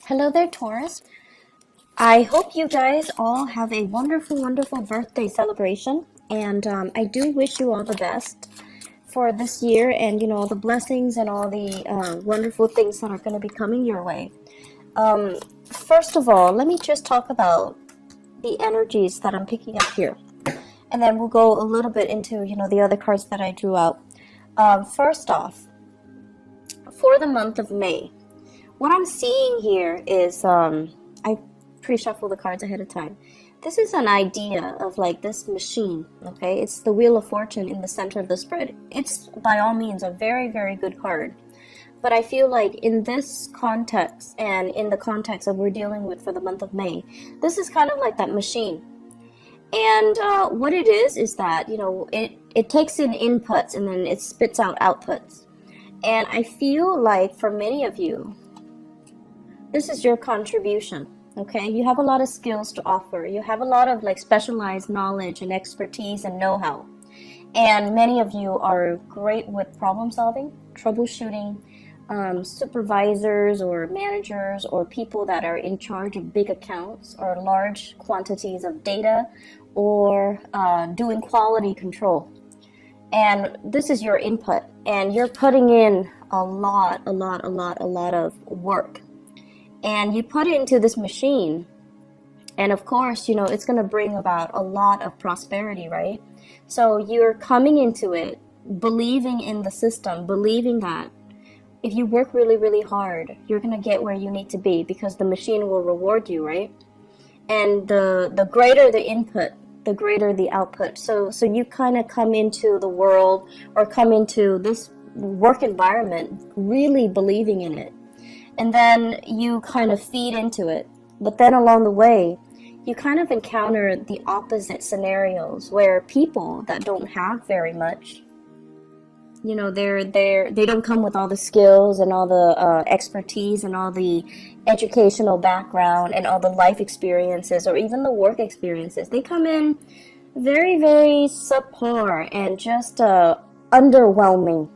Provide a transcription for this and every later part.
Hello there, Taurus. I hope you guys all have a wonderful, wonderful birthday celebration. And I do wish you all the best for this year and, all the blessings and all the wonderful things that are going to be coming your way. First of all, let me just talk about the energies that I'm picking up here. And then we'll go a little bit into, the other cards that I drew out. First off, for the month of May, what I'm seeing here is, I pre-shuffle the cards ahead of time. This is an idea of like this machine, okay? It's the Wheel of Fortune in the center of the spread. It's by all means a very, very good card. But I feel like in this context and in the context that we're dealing with for the month of May, this is kind of like that machine. And what it is that, it takes in inputs and then it spits out outputs. And I feel like for many of you, this is your contribution, okay? You have a lot of skills to offer. You have a lot of like specialized knowledge and expertise and know-how. And many of you are great with problem solving, troubleshooting, supervisors or managers or people that are in charge of big accounts or large quantities of data or doing quality control. And this is your input, and you're putting in a lot of work. And you put it into this machine, and of course, it's going to bring about a lot of prosperity, right? So you're coming into it believing in the system, believing that if you work really, really hard, you're going to get where you need to be because the machine will reward you, right? And the greater the input, the greater the output. So you kind of come into the world or come into this work environment really believing in it. And then you kind of feed into it. But then along the way, you kind of encounter the opposite scenarios where people that don't have very much, they don't come with all the skills and all the expertise and all the educational background and all the life experiences or even the work experiences. They come in very, very subpar and just underwhelming.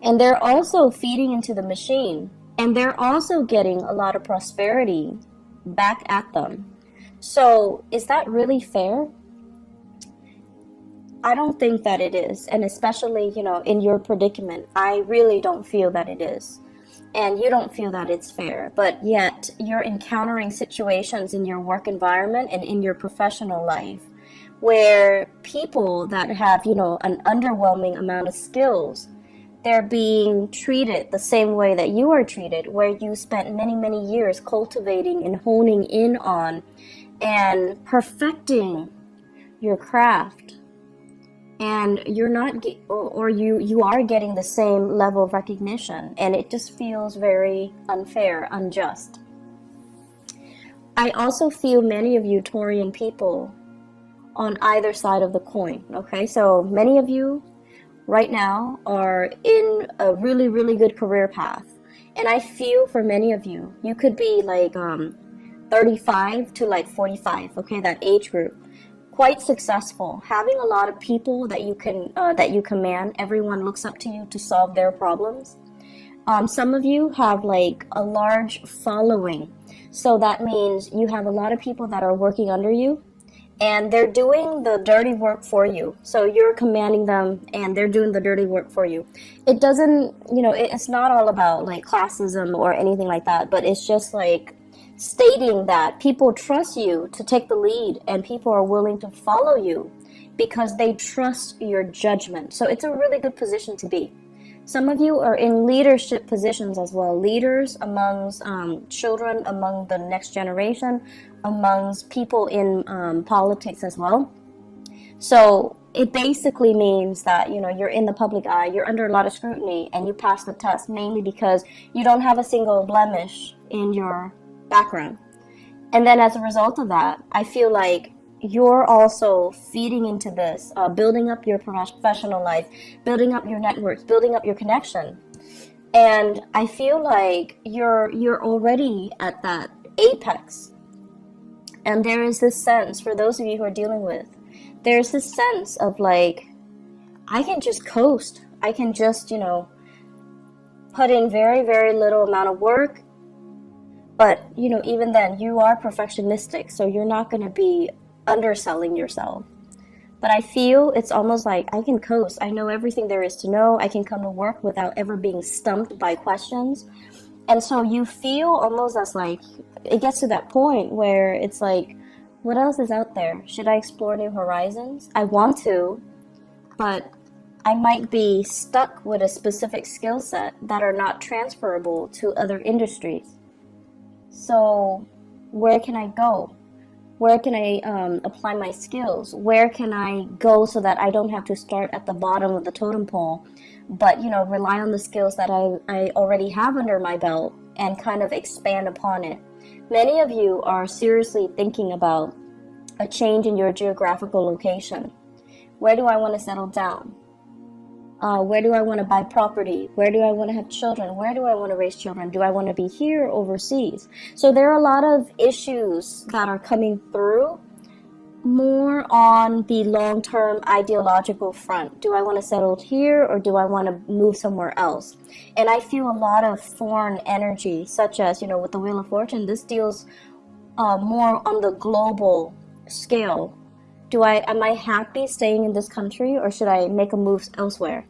And they're also feeding into the machine. And they're also getting a lot of prosperity back at them. So is that really fair? I don't think that it is. And especially, in your predicament, I really don't feel that it is. And you don't feel that it's fair. But yet you're encountering situations in your work environment and in your professional life where people that have, an underwhelming amount of skills, they're being treated the same way that you are treated, where you spent many, many years cultivating and honing in on and perfecting your craft. And you're not, or you are getting the same level of recognition, and it just feels very unfair, unjust. I also feel many of you Taurian people on either side of the coin, okay? So many of you right now are in a really, really good career path. And I feel for many of you, you could be like 35 to like 45, okay, that age group. Quite successful, having a lot of people that you command. Everyone looks up to you to solve their problems. Some of you have like a large following. So that means you have a lot of people that are working under you. And they're doing the dirty work for you. So you're commanding them and they're doing the dirty work for you. It doesn't, it's not all about like classism or anything like that, but it's just like stating that people trust you to take the lead and people are willing to follow you because they trust your judgment. So it's a really good position to be. Some of you are in leadership positions as well, leaders amongst children, among the next generation, amongst people in politics as well. So it basically means that, you're in the public eye, you're under a lot of scrutiny, and you pass the test mainly because you don't have a single blemish in your background. And then as a result of that, I feel like you're also feeding into this, building up your professional life, building up your networks, building up your connection. And I feel like you're already at that apex. And there is this sense, for those of you who are dealing with, there's this sense of like, I can just coast. I can just, put in very, very little amount of work, But, even then, you are perfectionistic, so you're not going to be underselling yourself. But I feel it's almost like I can coast. I know everything there is to know. I can come to work without ever being stumped by questions. And so you feel almost as like, it gets to that point where it's like, what else is out there? Should I explore new horizons? I want to, but I might be stuck with a specific skill set that are not transferable to other industries. So where can I go? Where can I apply my skills? Where can I go so that I don't have to start at the bottom of the totem pole, but, rely on the skills that I already have under my belt and kind of expand upon it? Many of you are seriously thinking about a change in your geographical location. Where do I want to settle down? Where do I want to buy property? Where do I want to have children? Where do I want to raise children? Do I want to be here or overseas? So there are a lot of issues that are coming through more on the long-term ideological front. Do I want to settle here or do I want to move somewhere else? And I feel a lot of foreign energy, such as, with the Wheel of Fortune. This deals more on the global scale. Am I happy staying in this country or should I make a move elsewhere?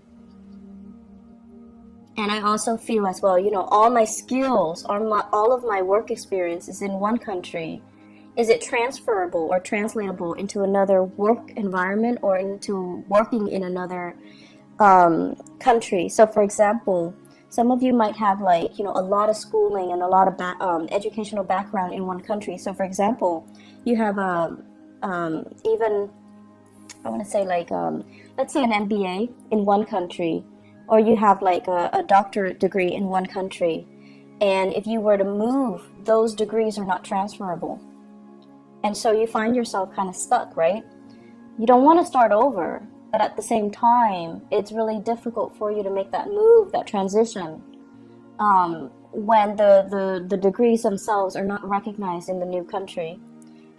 And I also feel as well, all my skills, all of my work experience is in one country. Is it transferable or translatable into another work environment or into working in another country? So for example, some of you might have a lot of schooling and a lot of educational background in one country. So for example, you have even, I want to say let's say an MBA in one country, or you have a doctorate degree in one country. And if you were to move, those degrees are not transferable. And so you find yourself kind of stuck, right? You don't want to start over, but at the same time, it's really difficult for you to make that move, that transition, when the degrees themselves are not recognized in the new country.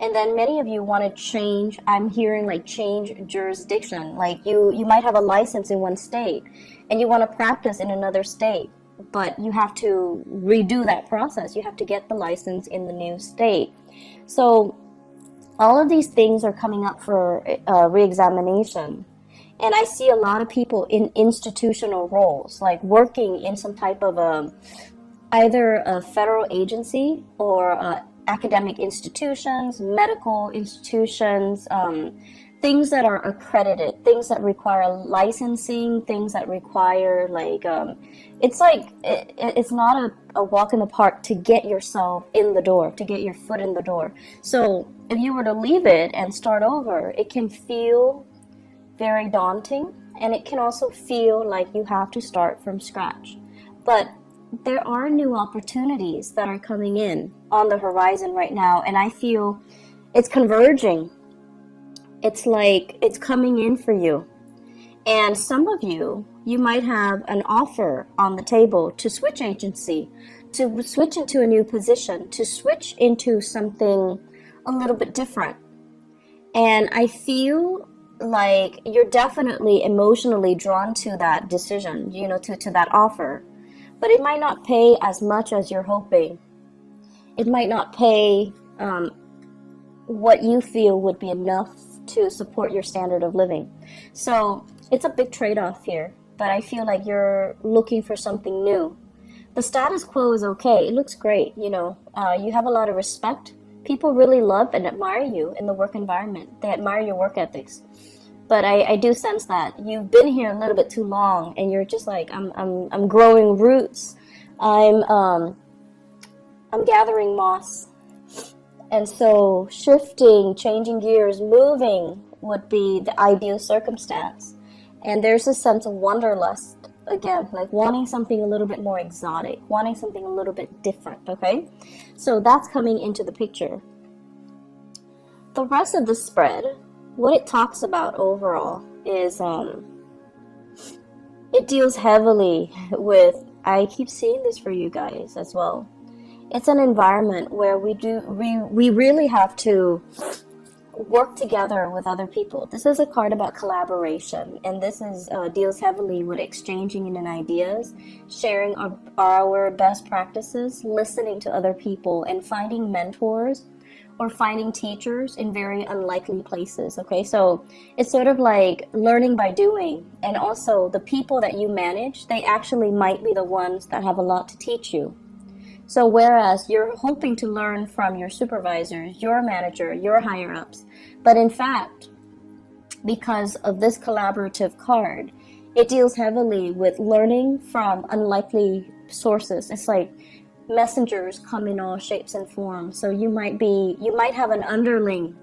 And then many of you want to change, I'm hearing change jurisdiction. You might have a license in one state and you want to practice in another state, but you have to redo that process. You have to get the license in the new state. So all of these things are coming up for re-examination. And I see a lot of people in institutional roles, working in some type of either a federal agency or academic institutions, medical institutions, things that are accredited, things that require licensing, things that require it's not a walk in the park to get yourself in the door, to get your foot in the door. So if you were to leave it and start over, it can feel very daunting, and it can also feel like you have to start from scratch. But there are new opportunities that are coming in on the horizon right now, and I feel it's converging. It's it's coming in for you. And some of you might have an offer on the table to switch agency, to switch into a new position, to switch into something a little bit different. And I feel like you're definitely emotionally drawn to that decision, to that offer. But it might not pay as much as you're hoping. It might not pay what you feel would be enough to support your standard of living. So it's a big trade-off here, but I feel like you're looking for something new. The status quo is okay. It looks great. You have a lot of respect. People really love and admire you in the work environment. They admire your work ethics. But I do sense that you've been here a little bit too long, and you're just I'm growing roots. I'm gathering moss. And so shifting, changing gears, moving would be the ideal circumstance. And there's a sense of wanderlust, again, wanting something a little bit more exotic, wanting something a little bit different, okay? So that's coming into the picture. The rest of the spread, what it talks about overall is it deals heavily with, I keep seeing this for you guys as well. It's an environment where we really have to work together with other people. This is a card about collaboration, and this is deals heavily with exchanging in ideas, sharing our best practices, listening to other people, and finding mentors or finding teachers in very unlikely places. Okay, so it's sort of like learning by doing, and also the people that you manage, they actually might be the ones that have a lot to teach you. So whereas you're hoping to learn from your supervisors, your manager, your higher ups, but in fact, because of this collaborative card, it deals heavily with learning from unlikely sources. It's like messengers come in all shapes and forms. So you might have an underling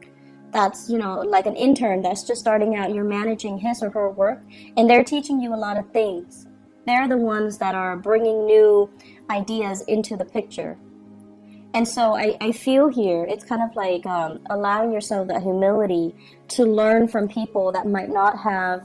that's, like an intern that's just starting out. You're managing his or her work, and they're teaching you a lot of things. They're the ones that are bringing new ideas into the picture. And so I feel here, it's kind of like allowing yourself that humility to learn from people that might not have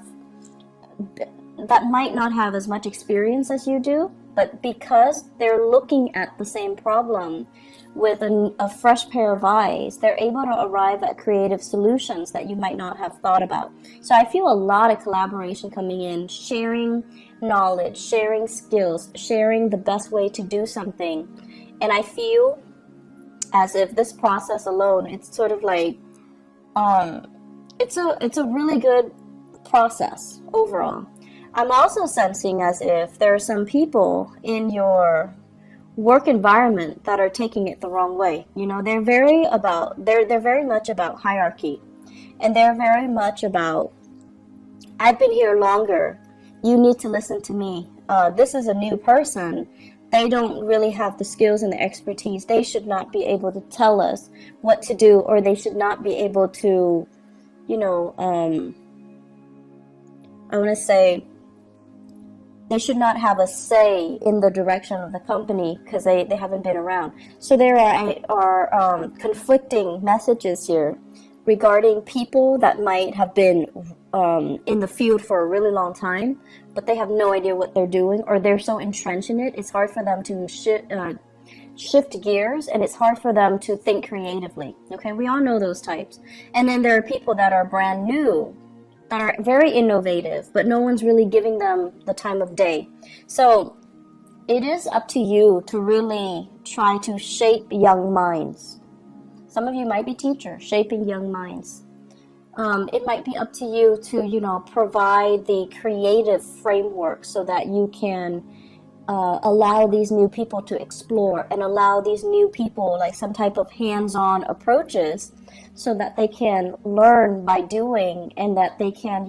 as much experience as you do, but because they're looking at the same problem with a fresh pair of eyes, they're able to arrive at creative solutions that you might not have thought about. So I feel a lot of collaboration coming in, sharing knowledge, sharing skills, sharing the best way to do something. And I feel as if this process alone, it's sort of like it's a really good process overall. I'm also sensing as if there are some people in your work environment that are taking it the wrong way. They're very much about hierarchy, and they're very much about, I've been here longer, you need to listen to me. This is a new person. They don't really have the skills and the expertise. They should not be able to tell us what to do, or they should not be able to, I want to say, they should not have a say in the direction of the company because they haven't been around. So there are conflicting messages here regarding people that might have been in the field for a really long time, but they have no idea what they're doing, or they're so entrenched in it, it's hard for them to shift gears, and it's hard for them to think creatively. Okay, we all know those types. And then there are people that are brand new, that are very innovative, but no one's really giving them the time of day. So it is up to you to really try to shape young minds. Some of you might be teachers, shaping young minds. It might be up to you to, provide the creative framework so that you can allow these new people to explore, and allow these new people like some type of hands-on approaches so that they can learn by doing, and that they can,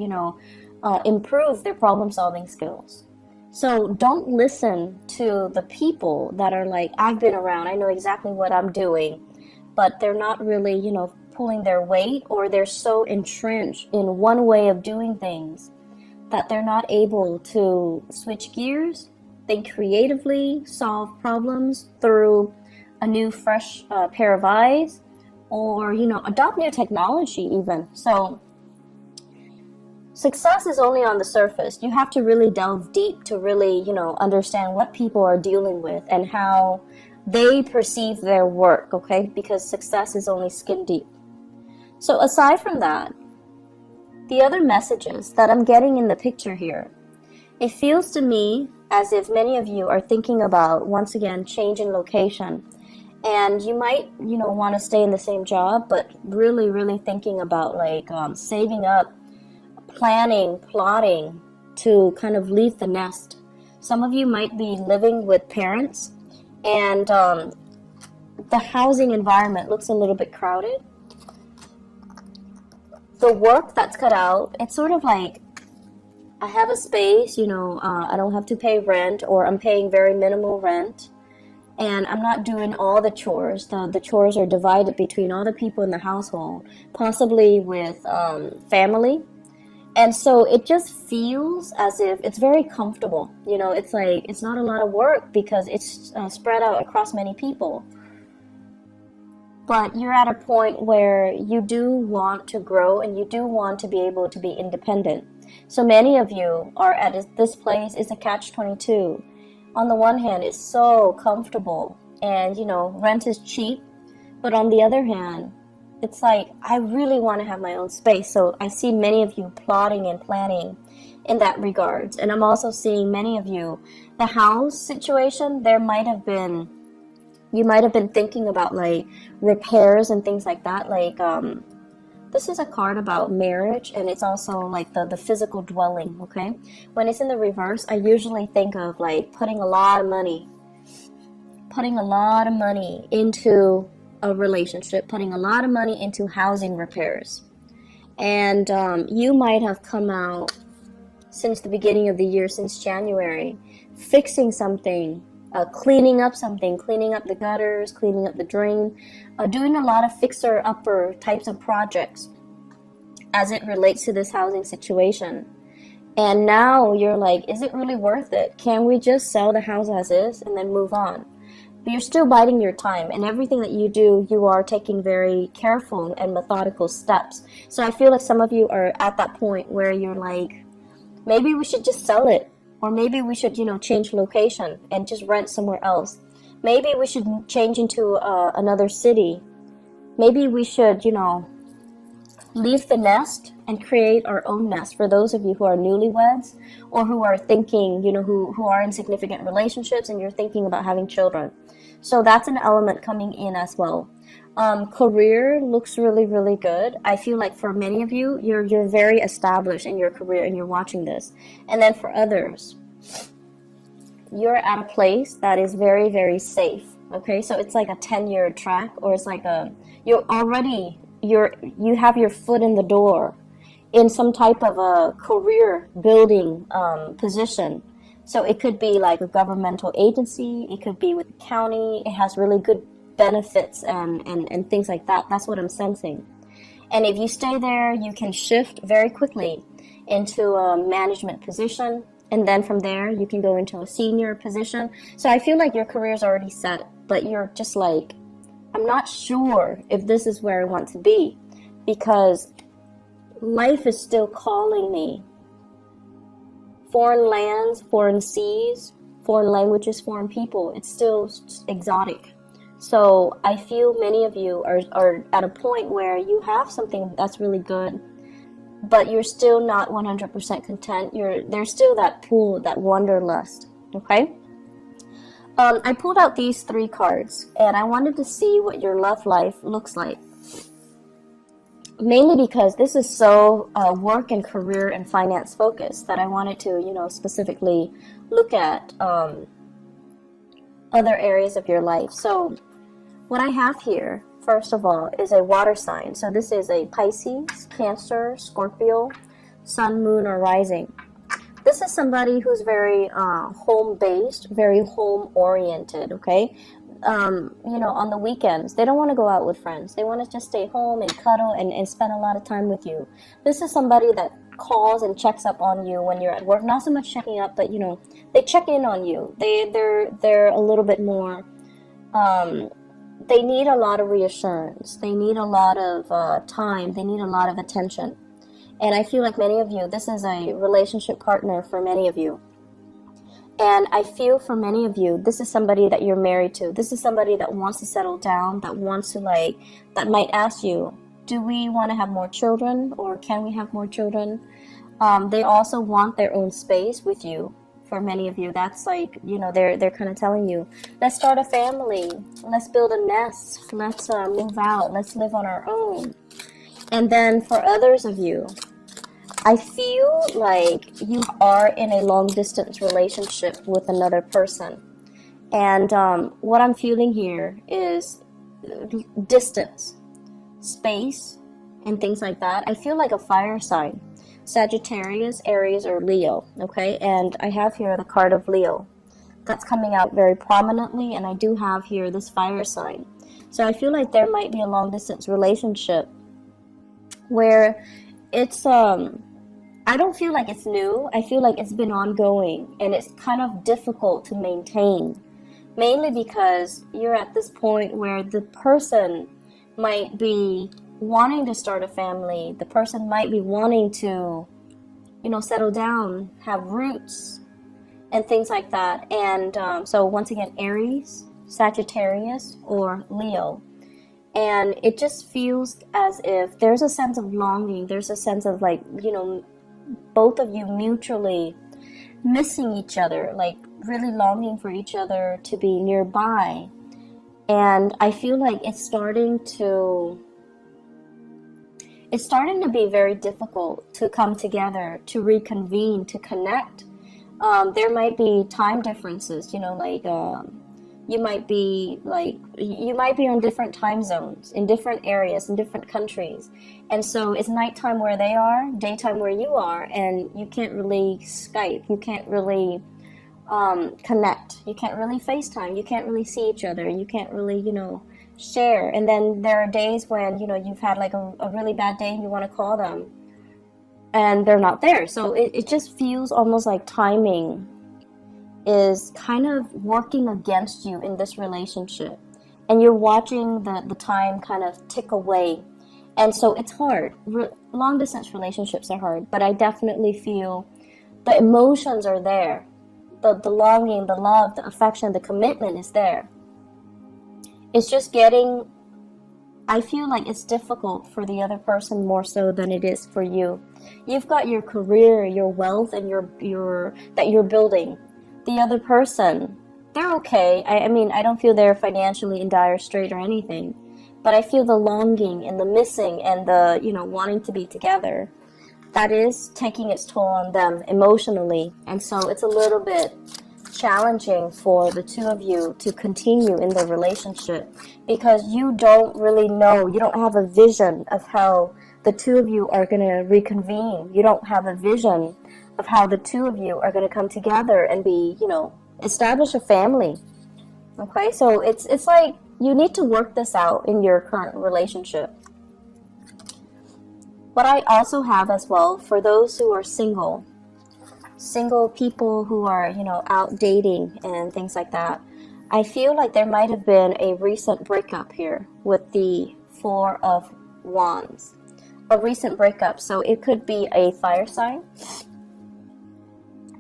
improve their problem-solving skills. So don't listen to the people that are like, I've been around, I know exactly what I'm doing, but they're not really, pulling their weight, or they're so entrenched in one way of doing things that they're not able to switch gears, think creatively, solve problems through a new, fresh pair of eyes, or, adopt new technology even. So success is only on the surface. You have to really delve deep to really, understand what people are dealing with and how they perceive their work, okay? Because success is only skin deep. So aside from that, the other messages that I'm getting in the picture here, it feels to me as if many of you are thinking about, once again, changing location. And you might, want to stay in the same job, but really, really thinking about like saving up, planning, plotting to kind of leave the nest. Some of you might be living with parents, and the housing environment looks a little bit crowded. The work that's cut out, it's sort of like, I have a space, I don't have to pay rent, or I'm paying very minimal rent, and I'm not doing all the chores. The chores are divided between all the people in the household, possibly with family. And so it just feels as if it's very comfortable. It's like, it's not a lot of work because it's spread out across many people. But you're at a point where you do want to grow, and you do want to be able to be independent. So many of you are at this place. It's a catch-22. On the one hand, it's so comfortable, and rent is cheap, but on the other hand, it's like I really want to have my own space. So I see many of you plotting and planning in that regards. And I'm also seeing many of you, the house situation, you might have been thinking about like repairs and things like that. Like, this is a card about marriage, and it's also like the physical dwelling, okay? When it's in the reverse, I usually think of like putting a lot of money into a relationship, putting a lot of money into housing repairs. And you might have come out since the beginning of the year, since January, fixing something, cleaning up something, cleaning up the gutters, cleaning up the drain, doing a lot of fixer-upper types of projects as it relates to this housing situation. And now you're like, is it really worth it? Can we just sell the house as is and then move on? But you're still biding your time, and everything that you do, you are taking very careful and methodical steps. So I feel like some of you are at that point where you're like, maybe we should just sell it. Or maybe we should, change location and just rent somewhere else. Maybe we should change into another city. Maybe we should, leave the nest and create our own nest. For those of you who are newlyweds or who are thinking, who are in significant relationships and you're thinking about having children. So that's an element coming in as well. Career looks really, really good. I feel like for many of you, you're very established in your career and you're watching this. And then for others, you're at a place that is very, very safe. Okay, so it's like a 10-year track, or it's like you have your foot in the door in some type of a career building position. So it could be like a governmental agency, it could be with the county, it has really good benefits and things like that. That's what I'm sensing. And if you stay there, you can shift very quickly into a management position, and then from there you can go into a senior position. So I feel like your career is already set, but you're just like, I'm not sure if this is where I want to be, because life is still calling me. Foreign lands, foreign seas, foreign languages, foreign people, it's still exotic. So I feel many of you are at a point where you have something that's really good, but you're still not 100% content. There's still that pull, that wanderlust, okay? I pulled out these 3 cards, and I wanted to see what your love life looks like. Mainly because this is so work and career and finance focused that I wanted to, specifically look at other areas of your life. So what I have here, first of all, is a water sign. So this is a Pisces, Cancer, Scorpio, Sun, Moon, or Rising. This is somebody who's very home-based, very home-oriented, okay? On the weekends, they don't want to go out with friends. They want to just stay home and cuddle and spend a lot of time with you. This is somebody that calls and checks up on you when you're at work. Not so much checking up, but, they check in on you. They're a little bit more, they need a lot of reassurance. They need a lot of time. They need a lot of attention. And I feel like many of you, this is a relationship partner for many of you. And I feel for many of you, this is somebody that you're married to. This is somebody that wants to settle down, that wants to that might ask you, do we want to have more children, or can we have more children? They also want their own space with you. For many of you, that's they're kind of telling you, let's start a family, let's build a nest, let's move out, let's live on our own. And then for others of you, I feel like you are in a long-distance relationship with another person. And what I'm feeling here is distance, space, and things like that. I feel like a fire sign. Sagittarius, Aries, or Leo, okay? And I have here the card of Leo. That's coming out very prominently, and I do have here this fire sign. So I feel like there might be a long-distance relationship where it's I don't feel like it's new. I feel like it's been ongoing, and it's kind of difficult to maintain, mainly because you're at this point where the person might be wanting to start a family. The person might be wanting to, settle down, have roots, and things like that. And so once again, Aries, Sagittarius, or Leo. And it just feels as if there's a sense of longing. There's a sense of like, you know, both of you mutually missing each other, like really longing for each other to be nearby. And I feel like it's starting to be very difficult to come together, to reconvene, to connect. There might be time differences, you know, like you might be on different time zones, in different areas, in different countries. And so it's nighttime where they are, daytime where you are, and you can't really Skype, you can't really connect, you can't really FaceTime, you can't really see each other, you can't really, you know, share. And then there are days when, you know, you've had like a really bad day and you want to call them and they're not there. So it just feels almost like timing is kind of working against you in this relationship, and you're watching the time kind of tick away. And so it's hard. Long distance relationships are hard, but I definitely feel the emotions are there. The longing, the love, the affection, the commitment is there. It's just getting, I feel like it's difficult for the other person more so than it is for you. You've got your career, your wealth, and your that you're building. The other person, they're okay. I mean, I don't feel they're financially in dire strait or anything, but I feel the longing and the missing and the, you know, wanting to be together. That is taking its toll on them emotionally. And so it's a little bit challenging for the two of you to continue in the relationship, because you don't really know, you don't have a vision of how the two of you are going to reconvene. You don't have a vision of how the two of you are going to come together and be, you know, establish a family. Okay, so it's like you need to work this out in your current relationship. What I also have as well, for those who are single people who are, you know, out dating and things like that, I feel like there might have been a recent breakup here with the Four of Wands. A recent breakup. So it could be a fire sign,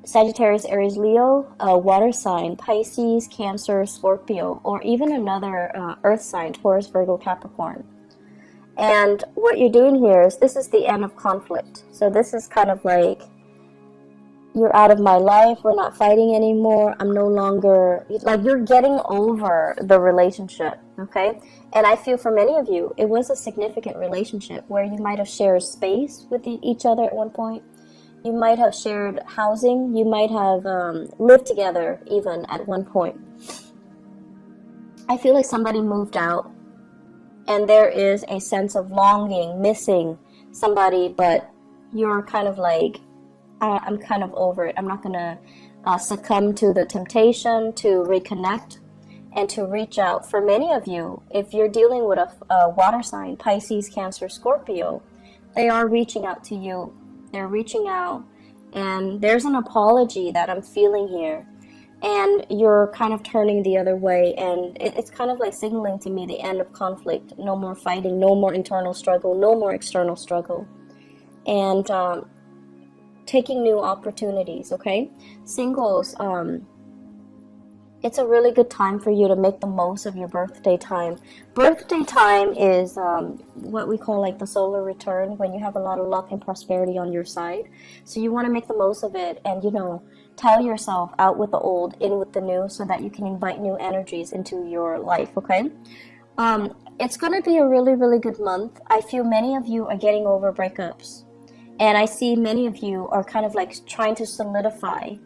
Sagittarius, Aries, Leo, a water sign, Pisces, Cancer, Scorpio, or even another earth sign, Taurus, Virgo, Capricorn. And what you're doing here is, this is the end of conflict. So this is kind of like, you're out of my life, we're not fighting anymore, I'm no longer, like, you're getting over the relationship, okay? And I feel for many of you, it was a significant relationship where you might have shared space with each other at one point. You might have shared housing. You might have lived together even at one point. I feel like somebody moved out, and there is a sense of longing, missing somebody, but you're kind of like, I'm kind of over it. I'm not going to succumb to the temptation to reconnect and to reach out. For many of you, if you're dealing with a water sign, Pisces, Cancer, Scorpio, they are reaching out to you. They're reaching out, and there's an apology that I'm feeling here, and you're kind of turning the other way, and it's kind of like signaling to me the end of conflict. No more fighting, no more internal struggle, no more external struggle, and taking new opportunities, okay? Singles, it's a really good time for you to make the most of your birthday time. Birthday time is what we call like the solar return, when you have a lot of luck and prosperity on your side. So you want to make the most of it and, you know, tell yourself out with the old, in with the new, so that you can invite new energies into your life, okay? It's going to be a really, really good month. I feel many of you are getting over breakups. And I see many of you are kind of like trying to solidify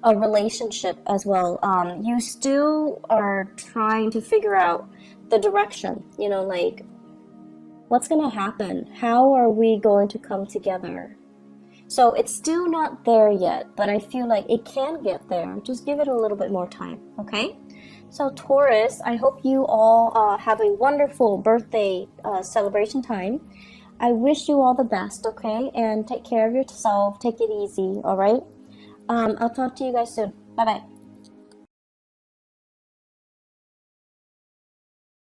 a relationship as well. You still are trying to figure out the direction, you know, like, what's going to happen? How are we going to come together? So it's still not there yet, but I feel like it can get there. Just give it a little bit more time, okay? So Taurus, I hope you all have a wonderful birthday celebration time. I wish you all the best, okay? And take care of yourself. Take it easy, all right? I'll talk to you guys soon. Bye-bye.